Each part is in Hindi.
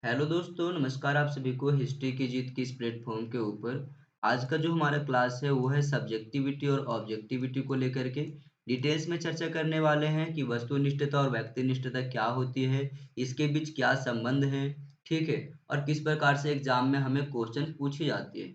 हेलो दोस्तों, नमस्कार आप सभी को हिस्ट्री की जीत की इस प्लेटफॉर्म के ऊपर। आज का जो हमारा क्लास है वो है सब्जेक्टिविटी और ऑब्जेक्टिविटी को लेकर के डिटेल्स में चर्चा करने वाले हैं कि वस्तुनिष्ठता और व्यक्तिनिष्ठता क्या होती है, इसके बीच क्या संबंध है, ठीक है, और किस प्रकार से एग्जाम में हमें क्वेश्चन पूछी जाती है।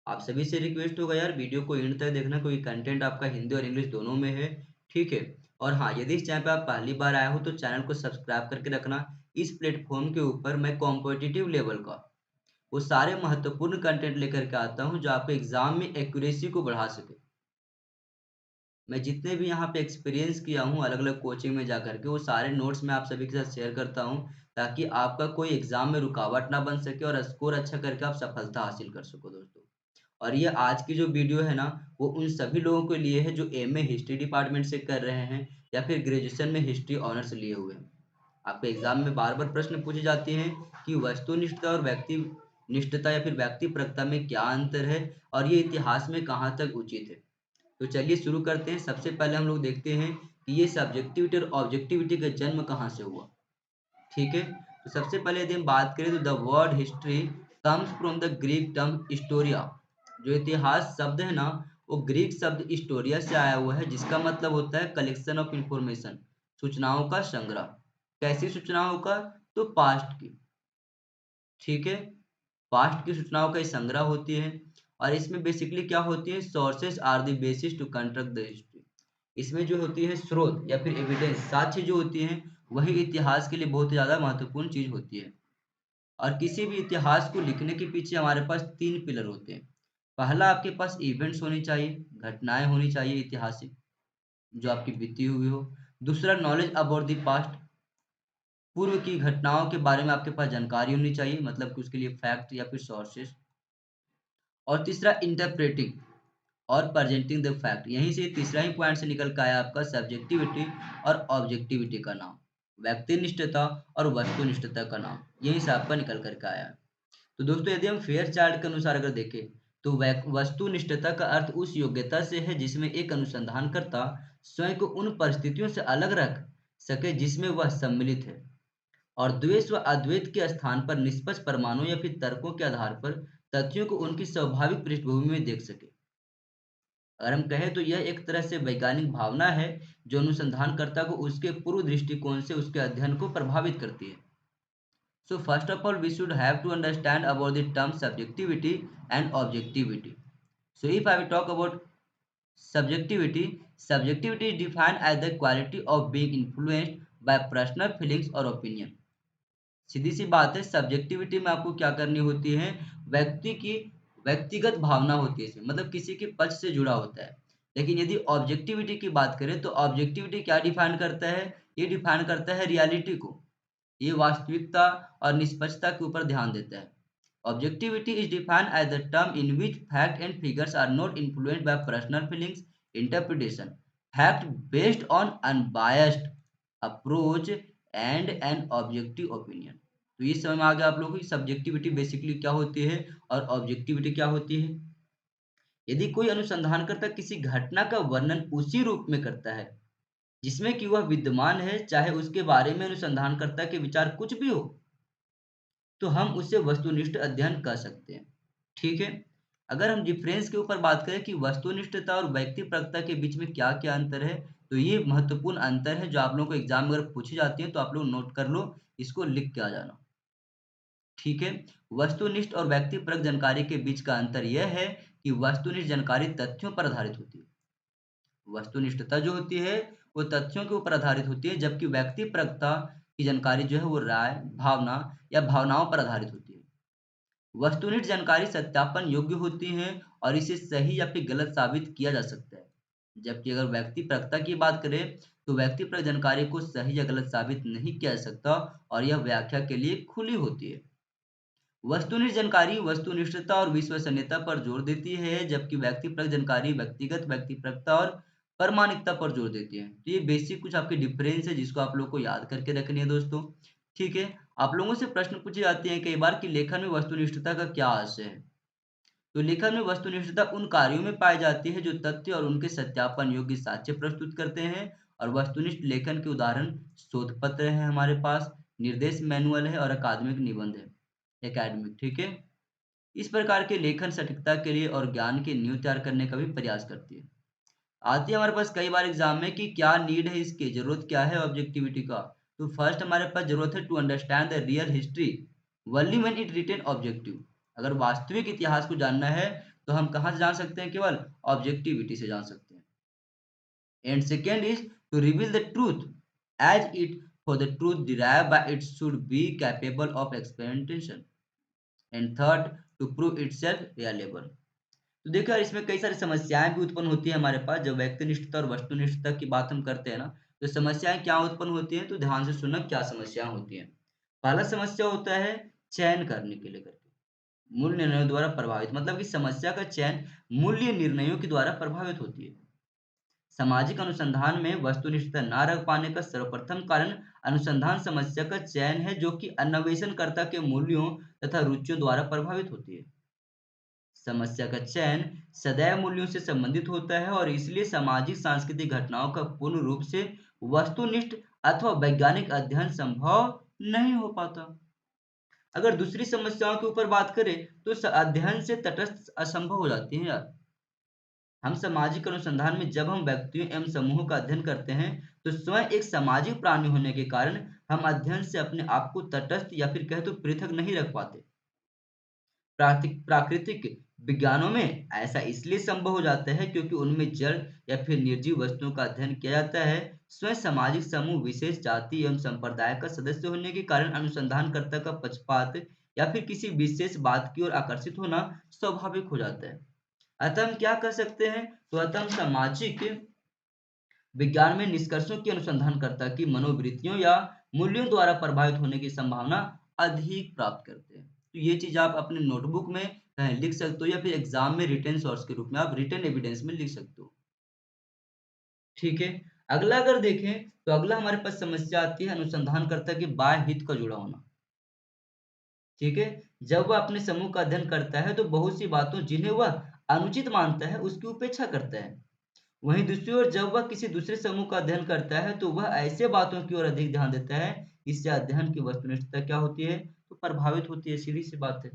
आप सभी से रिक्वेस्ट होगा यार वीडियो को एंड तक देखना क्योंकि कंटेंट आपका हिंदी और इंग्लिश दोनों में है, ठीक है। और हाँ, यदि इस चैनल पे आप पहली बार आए हो तो चैनल को सब्सक्राइब करके रखना। इस प्लेटफॉर्म के ऊपर मैं कॉम्पिटिटिव लेवल का वो सारे महत्वपूर्ण कंटेंट लेकर के आता हूँ जो आपके एग्जाम में एक्यूरेसी को बढ़ा सके। मैं जितने भी यहाँ पे एक्सपीरियंस किया हूँ अलग अलग कोचिंग में जाकर के वो सारे नोट्स मैं आप सभी के साथ शेयर करता हूँ ताकि आपका कोई एग्जाम में रुकावट ना बन सके और स्कोर अच्छा करके आप सफलता हासिल कर सको दोस्तों। और ये आज की जो वीडियो है ना, वो उन सभी लोगों के लिए है जो एमए हिस्ट्री डिपार्टमेंट से कर रहे हैं या फिर ग्रेजुएशन में हिस्ट्री ऑनर्स लिए हुए हैं। आपके एग्जाम में बार बार प्रश्न पूछे जाते हैं कि वस्तुनिष्ठता और व्यक्ति निष्ठता या फिर व्यक्तिपरकता में क्या अंतर है और ये इतिहास में कहाँ तक उचित है। तो चलिए शुरू करते हैं। सबसे पहले हम लोग देखते हैं कि ये सब्जेक्टिविटी और ऑब्जेक्टिविटी का जन्म कहाँ से हुआ, ठीक है। तो सबसे पहले यदि हम बात करें तो the word history comes from the Greek term Historia. जो इतिहास शब्द है ना, वो ग्रीक शब्द हिस्टोरिया से आया हुआ है जिसका मतलब होता है कलेक्शन ऑफ इंफॉर्मेशन, सूचनाओं का संग्रह। कैसी सूचनाओं का? तो पास्ट की, ठीक है। पास्ट की सूचनाओं का ये संग्रह होती है। और इसमें बेसिकली क्या होती है, sources are the basis to construct the history. इसमें जो होती है स्रोत या फिर एविडेंस, साक्ष्य जो होती हैं, वही इतिहास के लिए बहुत ज़्यादा महत्वपूर्ण चीज होती है। और किसी भी इतिहास को लिखने के पीछे हमारे पास तीन पिलर होते हैं। पहला, आपके पास इवेंट्स होनी चाहिए, घटनाएं होनी चाहिए ऐतिहासिक जो आपकी बीती हुई हो। दूसरा, नॉलेज अबाउट द पास्ट, पूर्व की घटनाओं के बारे में आपके पास जानकारी होनी चाहिए, मतलब कि उसके लिए फैक्ट या फिर सोर्सेस। और तीसरा, इंटरप्रेटिंग और प्रेजेंटिंग द फैक्ट। यहीं से तीसरा ही पॉइंट से निकल के आया आपका सब्जेक्टिविटी और ऑब्जेक्टिविटी का नाम, व्यक्तिनिष्ठता और वस्तुनिष्ठता का नाम, यहीं से आपका निकल करके आया है। तो दोस्तों यदि हम फेयर चार्ट के अनुसार अगर देखें तो वस्तुनिष्ठता का अर्थ उस योग्यता से है जिसमें एक अनुसंधानकर्ता स्वयं को उन परिस्थितियों से अलग रख सके जिसमें वह सम्मिलित है, और द्वेष व अद्वैत के स्थान पर निष्पक्ष प्रमाणों या फिर तर्कों के आधार पर तथ्यों को उनकी स्वाभाविक पृष्ठभूमि में देख सके। अगर हम कहें तो यह एक तरह से वैज्ञानिक भावना है जो अनुसंधानकर्ता को उसके पूर्व दृष्टिकोण से उसके अध्ययन को प्रभावित करती है। So first of all, we should have to understand about the term subjectivity and objectivity. So if I will talk about subjectivity, subjectivity is defined as the quality of being influenced by personal feelings or opinion. सीधी सी बात है, सब्जेक्टिविटी में आपको क्या करनी होती है, व्यक्ति की व्यक्तिगत भावना होती है इसमें, मतलब किसी के पक्ष से जुड़ा होता है। लेकिन यदि ऑब्जेक्टिविटी की बात करें तो ऑब्जेक्टिविटी क्या डिफाइन करता है, ये डिफाइन करता है रियलिटी को। ये वास्तविकता और निष्पक्षता के ऊपर ध्यान देता है। Objectivity is defined as the term in which fact and figures are not influenced by personal feelings, interpretation, fact based on unbiased approach and an objective opinion. तो ये समझ में आ गया आप लोगों को सब्जेक्टिविटी बेसिकली क्या होती है और ऑब्जेक्टिविटी क्या होती है। यदि कोई अनुसंधानकर्ता किसी घटना का वर्णन उसी रूप में करता है जिसमें कि वह विद्यमान है, चाहे उसके बारे में अनुसंधानकर्ता के विचार कुछ भी हो, तो हम उससे वस्तुनिष्ठ अध्ययन कर सकते हैं, ठीक है। अगर हम डिफरेंस के ऊपर बात करें कि वस्तुनिष्ठता और व्यक्तिपरकता के बीच में क्या क्या अंतर है, तो ये महत्वपूर्ण अंतर है जो आप लोगों को एग्जाम में अगर पूछी जाती है तो आप लोग नोट कर लो, इसको लिख के आ जाना, ठीक है। वस्तुनिष्ठ और व्यक्तिपरक जानकारी के बीच का अंतर यह है कि वस्तुनिष्ठ जानकारी तथ्यों पर आधारित होती है, वस्तुनिष्ठता जो होती है वो तथ्यों के ऊपर आधारित होती है, जबकि व्यक्तिपरकता की जानकारी जो है वो राय, भावना या भावनाओं पर आधारित होती है। वस्तुनिष्ठ जानकारी सत्यापन योग्य होती है और इसे सही या फिर गलत साबित किया जा सकता है, जबकि अगर व्यक्तिपरकता की बात करें तो व्यक्तिपरक जानकारी को सही या गलत साबित नहीं किया जा सकता और यह व्याख्या के लिए खुली होती है। वस्तुनिष्ठ जानकारी वस्तुनिष्ठता और विश्वसनीयता पर जोर देती है, जबकि व्यक्तिपरक जानकारी व्यक्तिगत व्यक्तिपरकता और प्रामाणिकता पर जोर देती है। तो ये बेसिक कुछ आपके डिफरेंस है जिसको आप लोग को याद करके रखनी है दोस्तों, ठीक है। आप लोगों से प्रश्न पूछे जाते हैं कई बार कि लेखन में वस्तुनिष्ठता का क्या आशय है। तो लेखन में वस्तुनिष्ठता उन कार्यों में पाई जाती है जो तथ्य और उनके सत्यापन योग्य साक्ष्य प्रस्तुत करते हैं। और वस्तुनिष्ठ लेखन के उदाहरण शोध पत्र हैं हमारे पास, निर्देश मैनुअल है और अकादमिक निबंध है, एकेडमिक, ठीक है। इस प्रकार के लेखन सटीकता के लिए और ज्ञान की नींव तैयार करने का भी प्रयास करती है। आती है हमारे पास कई बार एग्जाम में कि क्या नीड है इसकी, जरूरत क्या है ऑब्जेक्टिविटी का। तो फर्स्ट हमारे पास जरूरत है to understand the real history only when it written objective. अगर वास्तविक इतिहास को जानना है तो हम कहाँ से जान सकते हैं, केवल ऑब्जेक्टिविटी से जान सकते हैं। And second is to reveal the truth as it, for the truth derive by it should be capable of experimentation. And third, to prove itself reliable. तो देखो यार, इसमें कई सारी समस्याएं भी उत्पन्न होती है हमारे पास। जब व्यक्तिनिष्ठता और वस्तुनिष्ठता की बात हम करते हैं ना, तो समस्याएं क्या उत्पन्न होती हैं, तो ध्यान से सुनना क्या समस्या होती है। पहला समस्या होता है चयन करने के लेकर के, मूल्य निर्णयों द्वारा प्रभावित, मतलब कि समस्या का चयन मूल्य निर्णयों के द्वारा प्रभावित होती है। सामाजिक अनुसंधान में वस्तुनिष्ठता न रख पाने का सर्वप्रथम कारण अनुसंधान समस्या का चयन है, जो कि अन्वेषणकर्ता के मूल्यों तथा रुचियों द्वारा प्रभावित होती है। समस्या का चयन सदैव मूल्यों से संबंधित होता है और इसलिए सामाजिक सांस्कृतिक घटनाओं का पूर्ण रूप से वस्तुनिष्ठ अथवा वैज्ञानिक अध्ययन संभव नहीं हो पाता। अगर दूसरी समस्याओं के ऊपर बात करें तो अध्ययन से तटस्थ असंभव हो जाती है यार। हम सामाजिक अनुसंधान में जब हम व्यक्तियों एवं समूहों का अध्ययन करते हैं तो स्वयं एक सामाजिक प्राणी होने के कारण हम अध्ययन से अपने आप को तटस्थ या फिर कहे तो पृथक नहीं रख पाते। प्राकृतिक विज्ञानों में ऐसा इसलिए संभव हो जाता है क्योंकि उनमें जड़ या फिर निर्जीव वस्तुओं का अध्ययन किया जाता है। स्वयं सामाजिक समूह विशेष जाति एवं संप्रदाय का सदस्य होने के कारण अनुसंधानकर्ता का पक्षपात या फिर किसी विशेष बात की ओर आकर्षित होना स्वाभाविक हो जाता है। अतः हम क्या कर सकते हैं, तो अतः हम सामाजिक विज्ञान में निष्कर्षों की अनुसंधानकर्ता की मनोवृत्तियों या मूल्यों द्वारा प्रभावित होने की संभावना अधिक प्राप्त करते हैं। तो ये चीज आप अपने नोटबुक में लिख सकते हो या फिर एग्जाम में रिटन सोर्स के रूप में आप रिटन एविडेंस में लिख सकते हो। ठीक है। अगला अगर देखें तो अगला हमारे पास समस्या आती है अनुसंधानकर्ता के बाह्य हित का जुड़ा होना। ठीक है। जब वह अपने समूह का अध्ययन करता है तो बहुत सी बातों जिन्हें वह अनुचित मानता है उसकी उपेक्षा करता है। वहीं दूसरी ओर जब वह किसी दूसरे समूह का अध्ययन करता है तो वह ऐसे बातों की ओर अधिक ध्यान देता है। इससे अध्ययन की वस्तुनिष्ठता क्या होती है, तो प्रभावित होती है, सीधी सी बात है।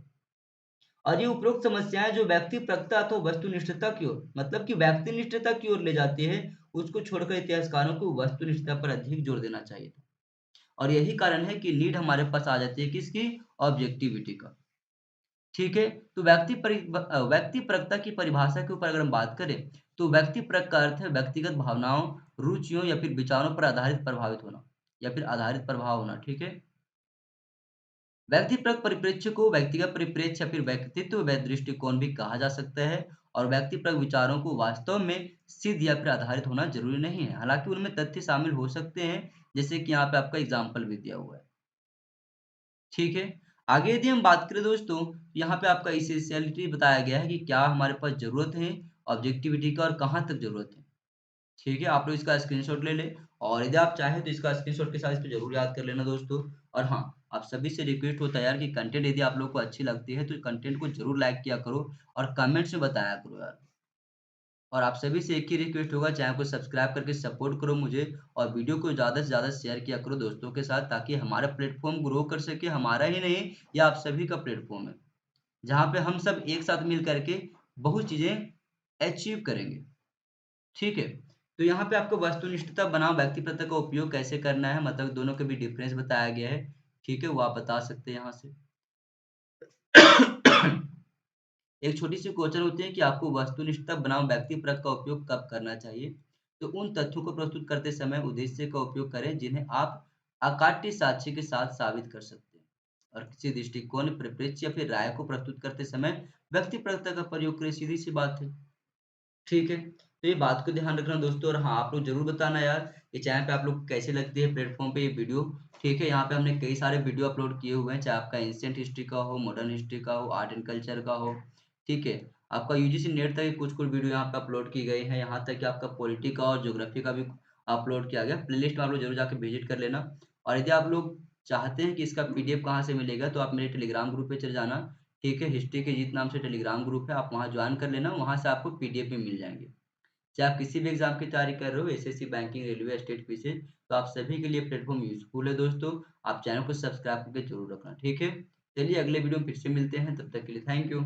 और ये उपरोक्त समस्याएं जो व्यक्ति प्रज्ञता अथवा वस्तुनिष्ठता की ओर, मतलब कि व्यक्तिनिष्ठता की ओर ले जाती है, उसको छोड़कर इतिहासकारों को वस्तुनिष्ठता पर अधिक जोर देना चाहिए था। और यही कारण है कि नीड हमारे पास आ जाती है किसकी, ऑब्जेक्टिविटी का। ठीक है। तो व्यक्तिपरकता की परिभाषा के ऊपर अगर हम बात करें तो व्यक्तिपरक का अर्थ है व्यक्तिगत भावनाओं, रुचियों या फिर विचारों पर आधारित प्रभावित होना या फिर आधारित प्रभाव होना। ठीक है। व्यक्तिपरक परिप्रेक्ष्य को व्यक्तिगत परिप्रेक्ष्य या फिर व्यक्तित्व व दृष्टिकोण भी कहा जा सकता है। और व्यक्तिपरक विचारों को वास्तव में सिद्ध या फिर आधारित होना जरूरी नहीं है, हालांकि उनमें तथ्य शामिल हो सकते हैं, जैसे कि यहाँ पे आपका एग्जाम्पल भी दिया हुआ है। ठीक है। आगे यदि हम बात करें दोस्तों, यहाँ पे आपका इसेंशियलिटी बताया गया है कि क्या हमारे पास ज़रूरत है ऑब्जेक्टिविटी का और कहाँ तक ज़रूरत है। ठीक है, आप लोग इसका स्क्रीनशॉट ले लें और यदि आप चाहें तो इसका स्क्रीनशॉट के साथ इसको ज़रूर याद कर लेना दोस्तों। और हाँ, आप सभी से रिक्वेस्ट होता है यार कि कंटेंट यदि आप लोग को अच्छी लगती है तो कंटेंट को ज़रूर लाइक किया करो और कमेंट्स में बताया करो यार। और आप सभी से एक ही रिक्वेस्ट होगा, चैनल को सब्सक्राइब करके सपोर्ट करो मुझे और वीडियो को ज़्यादा से ज़्यादा शेयर किया करो दोस्तों के साथ, ताकि हमारा प्लेटफॉर्म ग्रो कर सके। हमारा ही नहीं, ये आप सभी का प्लेटफॉर्म है, जहाँ पे हम सब एक साथ मिल करके बहुत चीज़ें अचीव करेंगे। ठीक है। तो यहाँ पे आपको वस्तुनिष्ठता बनाम व्यक्तिपरकता का उपयोग कैसे करना है, मतलब दोनों के बीच डिफरेंस बताया गया है। ठीक है, वो आप बता सकते हैं यहाँ से। एक छोटी सी क्वेश्चन होती है कि आपको वस्तुनिष्ठता बनाम व्यक्तिपरक का उपयोग कब करना चाहिए। तो उन तथ्यों को प्रस्तुत करते समय उद्देश्य का उपयोग करें जिन्हें आप अकाट्य साक्ष्य के साथ साबित कर सकते हैं। और किसी दृष्टिकोण, परिप्रेक्ष्य या फिर राय को प्रस्तुत करते समय व्यक्तिपरकता का प्रयोग करें, सीधी सी बात है। ठीक है। तो ये बात को ध्यान रखना दोस्तों। और हाँ, आप लोग जरूर बताना यार ये चैनल पे आप लोग कैसे लगती है, प्लेटफॉर्म पे ये वीडियो। ठीक है। यहाँ पे हमने कई सारे वीडियो अपलोड किए हुए हैं, चाहे आपका एंशिएंट हिस्ट्री का हो, मॉडर्न हिस्ट्री का हो, आर्ट एंड कल्चर का हो। ठीक है। आपका यूजीसी नेट तक कुछ कुछ वीडियो यहाँ पे अपलोड की गई है, यहाँ तक कि आपका पॉलिटी का और ज्योग्राफी का भी अपलोड किया गया। प्लेलिस्ट में आप लोग जरूर जाकर विजिट कर लेना। और यदि आप लोग चाहते हैं कि इसका पीडीएफ कहाँ से मिलेगा, तो आप मेरे टेलीग्राम ग्रुप पे चले जाना। ठीक है, हिस्ट्री के जीत नाम से टेलीग्राम ग्रुप है, आप वहाँ ज्वाइन कर लेना, वहाँ से आपको पीडीएफ भी मिल जाएंगे। चाहे आप किसी भी एग्जाम की तैयारी कर रहे हो, SSC, banking, railway, state quiz, तो आप सभी के लिए प्लेटफ़ॉर्म यूज़फुल है दोस्तों। आप चैनल को सब्सक्राइब करके ज़रूर रखना, ठीक है? चलिए अगले वीडियो में फिर से मिलते हैं, तब तक के लिए थैंक यू।